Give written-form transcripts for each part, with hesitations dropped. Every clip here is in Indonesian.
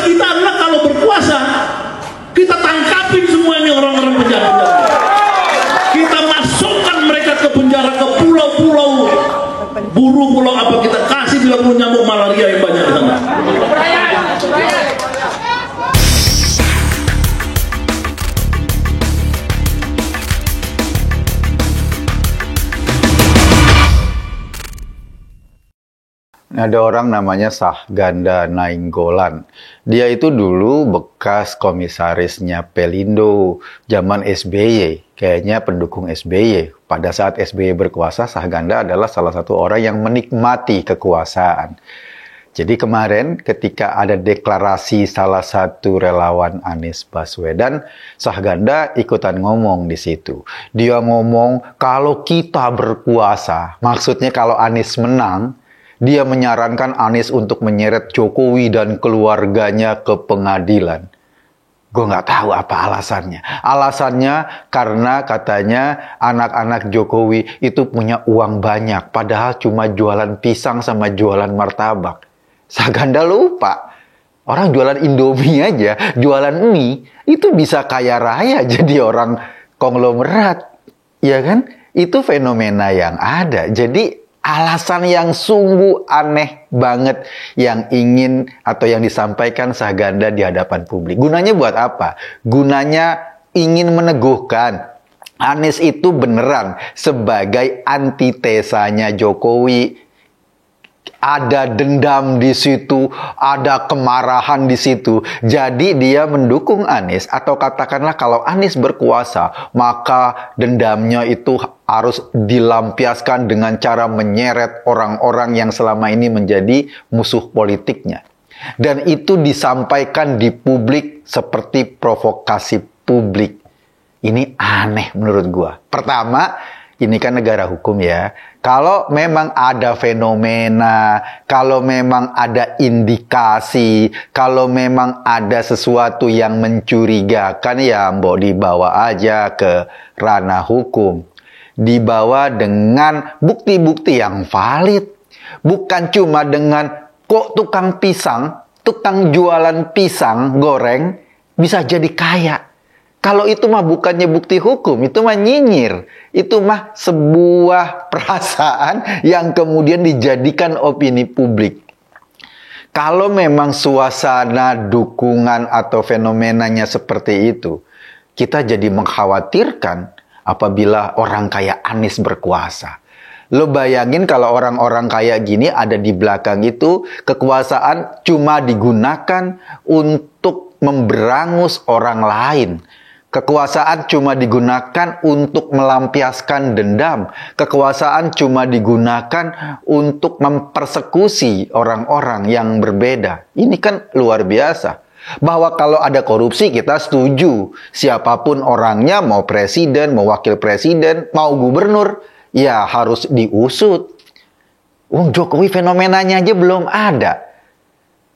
kita adalah kalau berkuasa, kita tangkapin semua ini orang-orang penjara-penjara. Kita masukkan mereka ke penjara, ke pulau-pulau, buru pulau apa kita kasih bila perlu nyamuk malaria yang banyak di sana. Ada orang namanya Sahganda Nainggolan. Dia itu dulu bekas komisarisnya Pelindo zaman SBY. Kayaknya pendukung SBY. Pada saat SBY berkuasa, Sahganda adalah salah satu orang yang menikmati kekuasaan. Jadi kemarin ketika ada deklarasi salah satu relawan Anies Baswedan, Sahganda ikutan ngomong di situ. Dia ngomong kalau kita berkuasa, maksudnya kalau Anies menang, dia menyarankan Anies untuk menyeret Jokowi dan keluarganya ke pengadilan. Gue nggak tahu apa alasannya. Alasannya karena katanya anak-anak Jokowi itu punya uang banyak. Padahal cuma jualan pisang sama jualan martabak. Sahganda lupa. Orang jualan Indomie aja, jualan mie, itu bisa kaya raya jadi orang konglomerat. Ya kan? Itu fenomena yang ada. Jadi alasan yang sungguh aneh banget yang ingin atau yang disampaikan Sahganda di hadapan publik. Gunanya buat apa? Gunanya ingin meneguhkan Anies itu beneran sebagai antitesanya Jokowi. Ada dendam di situ, ada kemarahan di situ. Jadi dia mendukung Anies, atau katakanlah kalau Anies berkuasa, maka dendamnya itu harus dilampiaskan dengan cara menyeret orang-orang yang selama ini menjadi musuh politiknya. Dan itu disampaikan di publik seperti provokasi publik. Ini aneh menurut gua. Pertama, ini kan negara hukum ya. Kalau memang ada fenomena, kalau memang ada indikasi, kalau memang ada sesuatu yang mencurigakan, ya mbok dibawa aja ke ranah hukum. Dibawa dengan bukti-bukti yang valid. Bukan cuma dengan kok tukang pisang, tukang jualan pisang goreng bisa jadi kaya. Kalau itu mah bukannya bukti hukum, itu mah nyinyir. Itu mah sebuah perasaan yang kemudian dijadikan opini publik. Kalau memang suasana dukungan atau fenomenanya seperti itu, kita jadi mengkhawatirkan apabila orang kayak Anies berkuasa. Lo bayangin kalau orang-orang kayak gini ada di belakang itu, kekuasaan cuma digunakan untuk memberangus orang lain. Kekuasaan cuma digunakan untuk melampiaskan dendam. Kekuasaan cuma digunakan untuk mempersekusi orang-orang yang berbeda. Ini kan luar biasa. Bahwa kalau ada korupsi kita setuju. Siapapun orangnya, mau presiden, mau wakil presiden, mau gubernur, ya harus diusut. Jokowi fenomenanya aja belum ada.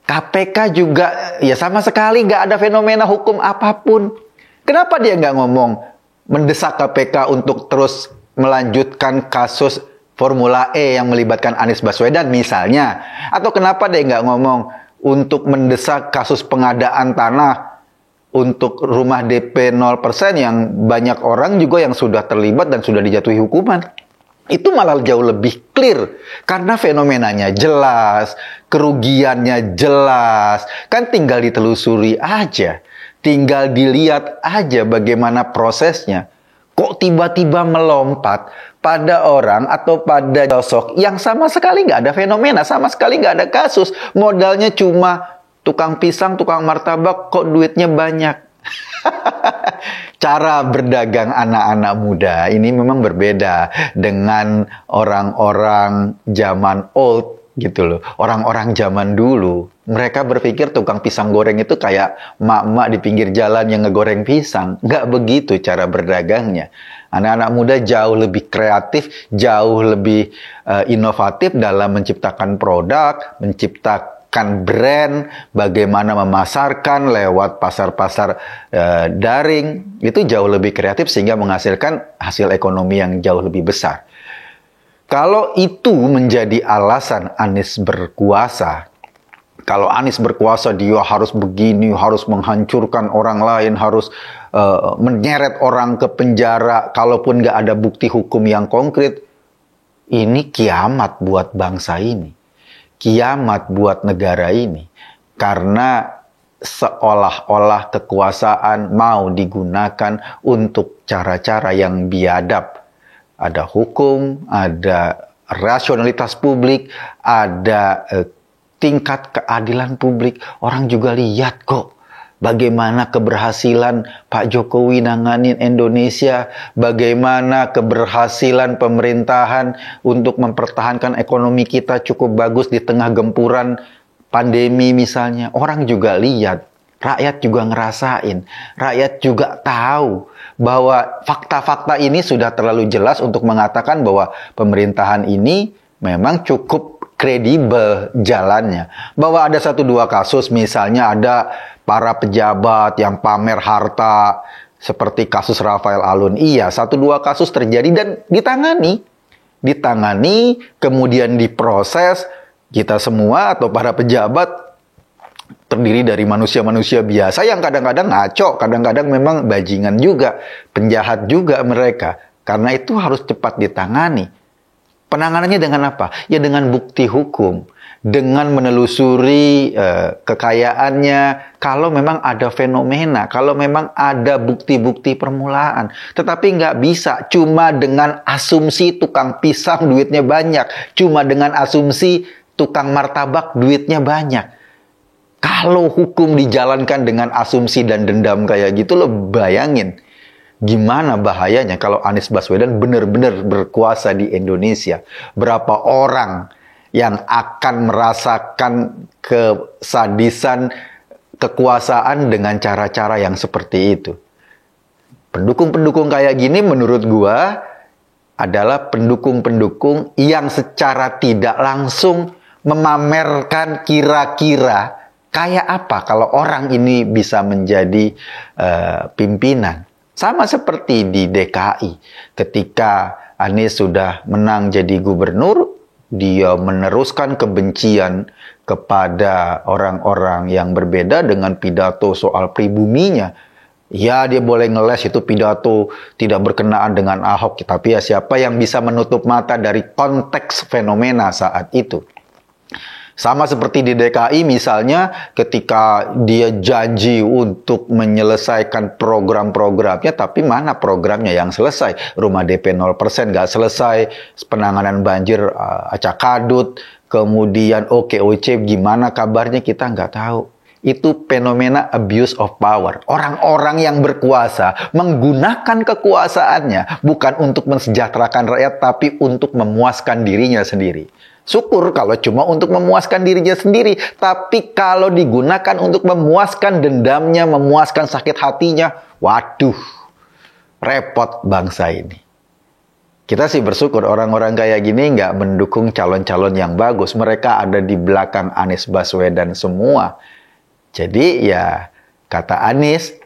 KPK juga ya sama sekali nggak ada fenomena hukum apapun. Kenapa dia nggak ngomong mendesak KPK untuk terus melanjutkan kasus Formula E yang melibatkan Anies Baswedan misalnya? Atau kenapa dia nggak ngomong untuk mendesak kasus pengadaan tanah untuk rumah DP 0% yang banyak orang juga yang sudah terlibat dan sudah dijatuhi hukuman? Itu malah jauh lebih clear. Karena fenomenanya jelas, kerugiannya jelas. Kan tinggal ditelusuri aja. Tinggal dilihat aja bagaimana prosesnya. Kok tiba-tiba melompat pada orang atau pada sosok yang sama sekali nggak ada fenomena, sama sekali nggak ada kasus. Modalnya cuma tukang pisang, tukang martabak, kok duitnya banyak. Cara berdagang anak-anak muda ini memang berbeda dengan orang-orang zaman old gitu loh. Orang-orang zaman dulu, mereka berpikir tukang pisang goreng itu kayak mak-mak di pinggir jalan yang ngegoreng pisang. Nggak begitu cara berdagangnya. Anak-anak muda jauh lebih kreatif, jauh lebih inovatif dalam menciptakan produk, menciptakan brand, bagaimana memasarkan lewat pasar-pasar daring. Itu jauh lebih kreatif sehingga menghasilkan hasil ekonomi yang jauh lebih besar. Kalau itu menjadi alasan Anies berkuasa, Kalau Anies berkuasa, dia harus begini, harus menghancurkan orang lain, harus menyeret orang ke penjara, kalaupun nggak ada bukti hukum yang konkret. Ini kiamat buat bangsa ini. Kiamat buat negara ini. Karena seolah-olah kekuasaan mau digunakan untuk cara-cara yang biadab. Ada hukum, ada rasionalitas publik, ada tingkat keadilan publik. Orang juga lihat kok bagaimana keberhasilan Pak Jokowi nanganin Indonesia, bagaimana keberhasilan pemerintahan untuk mempertahankan ekonomi kita cukup bagus di tengah gempuran pandemi misalnya. Orang juga lihat, rakyat juga ngerasain, rakyat juga tahu bahwa fakta-fakta ini sudah terlalu jelas untuk mengatakan bahwa pemerintahan ini memang cukup kredibel jalannya. Bahwa ada 1-2 kasus, misalnya ada para pejabat yang pamer harta, seperti kasus Rafael Alun. Iya, 1-2 kasus terjadi dan ditangani. Kemudian diproses. Kita semua atau para pejabat terdiri dari manusia-manusia biasa yang kadang-kadang ngaco, kadang-kadang memang bajingan juga, penjahat juga mereka. Karena itu harus cepat ditangani. Penanganannya dengan apa? Ya dengan bukti hukum, dengan menelusuri kekayaannya, kalau memang ada fenomena, kalau memang ada bukti-bukti permulaan. Tetapi nggak bisa cuma dengan asumsi tukang pisang duitnya banyak, cuma dengan asumsi tukang martabak duitnya banyak. Kalau hukum dijalankan dengan asumsi dan dendam kayak gitu, lo bayangin gimana bahayanya kalau Anies Baswedan benar-benar berkuasa di Indonesia. Berapa orang yang akan merasakan kesadisan kekuasaan dengan cara-cara yang seperti itu. Pendukung-pendukung kayak gini menurut gua adalah pendukung-pendukung yang secara tidak langsung memamerkan kira-kira kayak apa kalau orang ini bisa menjadi pimpinan. Sama seperti di DKI, ketika Anies sudah menang jadi gubernur, dia meneruskan kebencian kepada orang-orang yang berbeda dengan pidato soal pribuminya. Ya, dia boleh ngeles itu pidato tidak berkenaan dengan Ahok, tapi ya siapa yang bisa menutup mata dari konteks fenomena saat itu. Sama seperti di DKI misalnya, ketika dia janji untuk menyelesaikan program-programnya, tapi mana programnya yang selesai? Rumah DP 0% nggak selesai, penanganan banjir acak kadut, kemudian OKOC gimana kabarnya kita nggak tahu. Itu fenomena abuse of power. Orang-orang yang berkuasa menggunakan kekuasaannya bukan untuk mensejahterakan rakyat, tapi untuk memuaskan dirinya sendiri. Syukur kalau cuma untuk memuaskan dirinya sendiri. Tapi kalau digunakan untuk memuaskan dendamnya, memuaskan sakit hatinya, waduh, repot bangsa ini. Kita sih bersyukur orang-orang kayak gini nggak mendukung calon-calon yang bagus. Mereka ada di belakang Anies Baswedan semua. Jadi ya, kata Anies,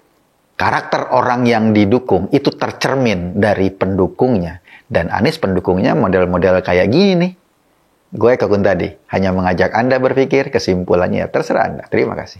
karakter orang yang didukung itu tercermin dari pendukungnya. Dan Anies pendukungnya model-model kayak gini. Gue Kekun tadi hanya mengajak Anda berpikir, kesimpulannya terserah Anda. Terima kasih.